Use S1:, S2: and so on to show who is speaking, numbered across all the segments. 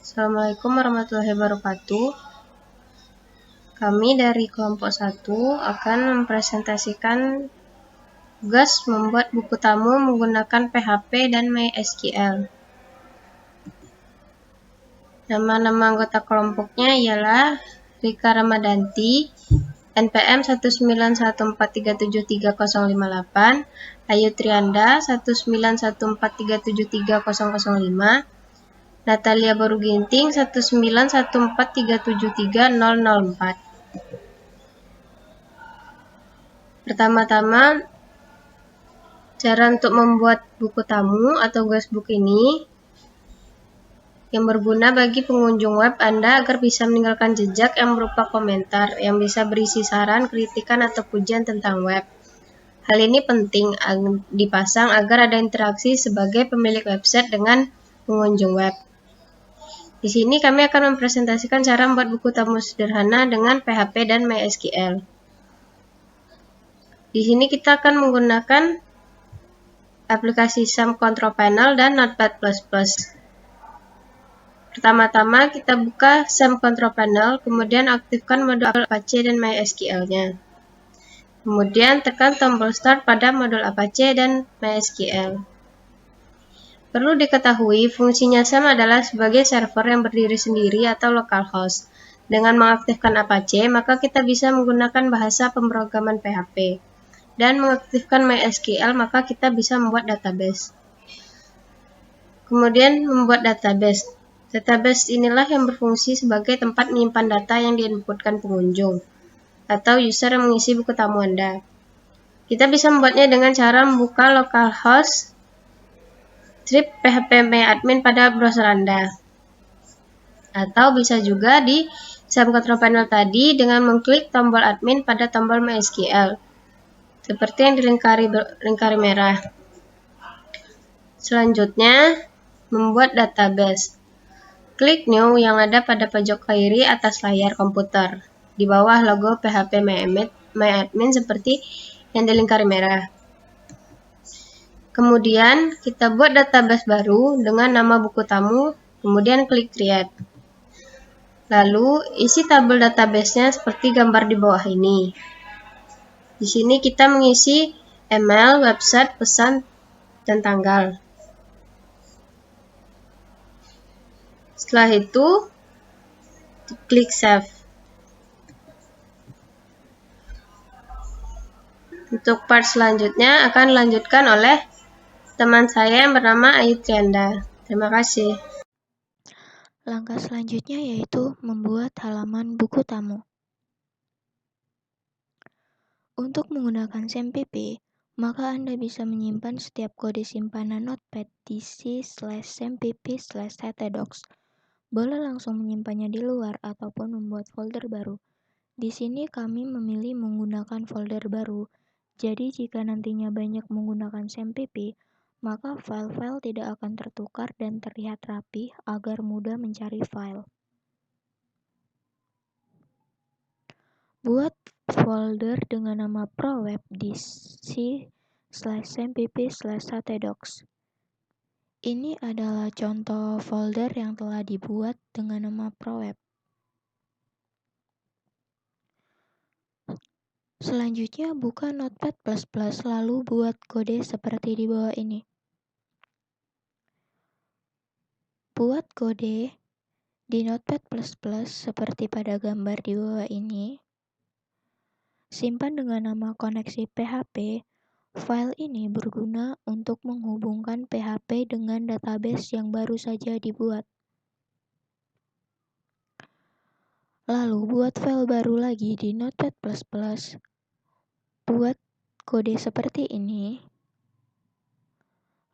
S1: Assalamualaikum warahmatullahi wabarakatuh. Kami dari kelompok 1 akan mempresentasikan tugas membuat buku tamu menggunakan PHP dan MySQL. Nama-nama anggota kelompoknya ialah Rika Ramadanti, NPM 1914373058, Ayu Trianda 1914373005, Natalia Baruginting 1914373004. Pertama-tama, cara untuk membuat buku tamu atau guestbook ini yang berguna bagi pengunjung web Anda agar bisa meninggalkan jejak yang berupa komentar yang bisa berisi saran, kritikan, atau pujian tentang web. Hal ini penting dipasang agar ada interaksi sebagai pemilik website dengan pengunjung web. Di sini kami akan mempresentasikan cara membuat buku tamu sederhana dengan PHP dan MySQL. Di sini kita akan menggunakan aplikasi SAM Control Panel dan Notepad++. Pertama-tama kita buka SAM Control Panel, kemudian aktifkan modul Apache dan MySQL-nya. Kemudian tekan tombol Start pada modul Apache dan MySQL. Perlu diketahui, fungsinya SAM adalah sebagai server yang berdiri sendiri atau localhost. Dengan mengaktifkan Apache, maka kita bisa menggunakan bahasa pemrograman PHP. Dan mengaktifkan MySQL, maka kita bisa membuat database. Kemudian membuat database. Database inilah yang berfungsi sebagai tempat menyimpan data yang diinputkan pengunjung atau user yang mengisi buku tamu Anda. Kita bisa membuatnya dengan cara membuka localhost strip phpMyAdmin pada browser Anda. Atau bisa juga di SAM Control Panel tadi dengan mengklik tombol admin pada tombol MySQL. Seperti yang dilingkari merah. Selanjutnya, membuat database. Klik New yang ada pada pojok kiri atas layar komputer. Di bawah logo phpMyAdmin seperti yang dilingkari merah. Kemudian, kita buat database baru dengan nama buku tamu, kemudian klik Create. Lalu, isi tabel database-nya seperti gambar di bawah ini. Di sini kita mengisi email, website, pesan, dan tanggal. Setelah itu, klik Save. Untuk part selanjutnya akan dilanjutkan oleh teman saya yang bernama Ayu Trianda. Terima kasih.
S2: Langkah selanjutnya yaitu membuat halaman buku tamu. Untuk menggunakan SAMPP, maka Anda bisa menyimpan setiap kode simpanan Notepad di c/sampp/htdocs. Boleh langsung menyimpannya di luar ataupun membuat folder baru. Di sini kami memilih menggunakan folder baru. Jadi jika nantinya banyak menggunakan SAMPP, maka file-file tidak akan tertukar dan terlihat rapi agar mudah mencari file. Buat folder dengan nama ProWeb di c/sampp/htdocs. Ini adalah contoh folder yang telah dibuat dengan nama ProWeb. Selanjutnya buka Notepad++ lalu buat kode seperti di bawah ini. Buat kode di Notepad++ seperti pada gambar di bawah ini. Simpan dengan nama koneksi PHP. File ini berguna untuk menghubungkan PHP dengan database yang baru saja dibuat. Lalu buat file baru lagi di Notepad++. Buat kode seperti ini.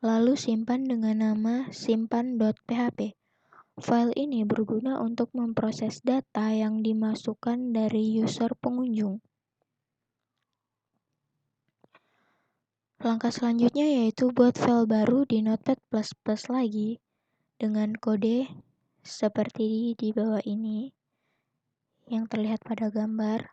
S2: Lalu simpan dengan nama simpan.php. File ini berguna untuk memproses data yang dimasukkan dari user pengunjung. Langkah selanjutnya yaitu buat file baru di Notepad++ lagi dengan kode seperti di bawah ini yang terlihat pada gambar.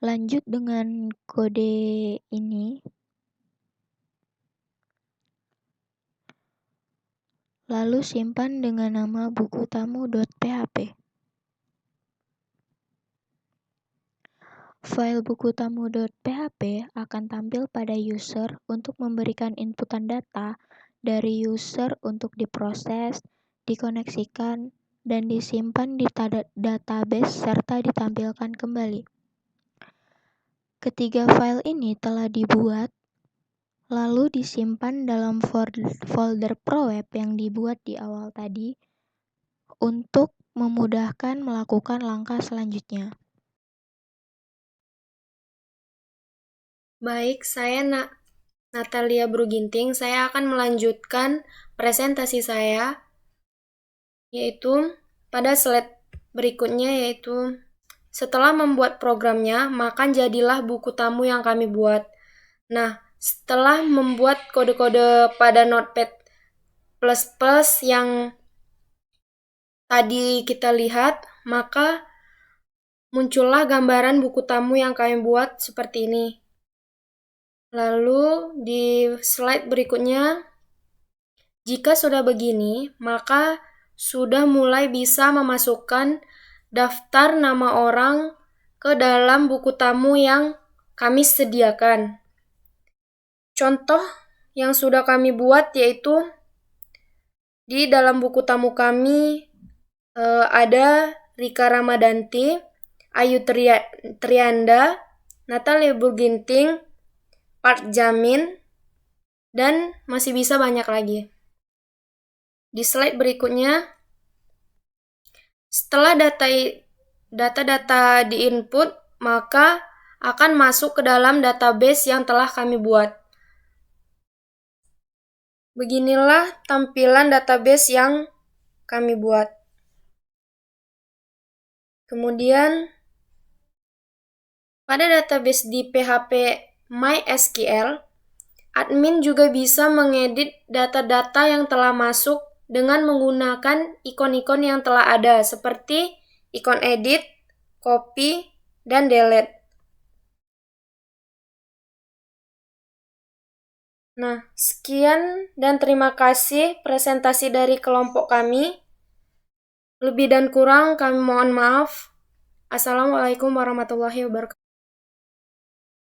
S2: Lanjut dengan kode ini. lalu simpan dengan nama bukutamu.php. File bukutamu.php akan tampil pada user untuk memberikan inputan data dari user untuk diproses, dikoneksikan, dan disimpan di database serta ditampilkan kembali. Ketiga file ini telah dibuat, lalu disimpan dalam folder ProWeb yang dibuat di awal tadi untuk memudahkan melakukan langkah selanjutnya.
S1: Baik, saya Natalia Bruginting. Saya akan melanjutkan presentasi saya, yaitu pada slide berikutnya, yaitu setelah membuat programnya, maka jadilah buku tamu yang kami buat. Nah, setelah membuat kode-kode pada Notepad++ yang tadi kita lihat, maka muncullah gambaran buku tamu yang kami buat seperti ini. Lalu di slide berikutnya, jika sudah begini, maka sudah mulai bisa memasukkan daftar nama orang ke dalam buku tamu yang kami sediakan. Contoh yang sudah kami buat yaitu di dalam buku tamu kami ada Rika Ramadanti, Ayu Trianda, Natalia Bruginting, Park Jamin, dan masih bisa banyak lagi. Di slide berikutnya, setelah data-data di-input, maka akan masuk ke dalam database yang telah kami buat. Beginilah tampilan database yang kami buat. Kemudian, pada database di PHP MySQL, admin juga bisa mengedit data-data yang telah masuk dengan menggunakan ikon-ikon yang telah ada, seperti ikon edit, copy, dan delete. Nah, sekian dan terima kasih presentasi dari kelompok kami. Lebih dan kurang kami mohon maaf. Assalamualaikum warahmatullahi wabarakatuh.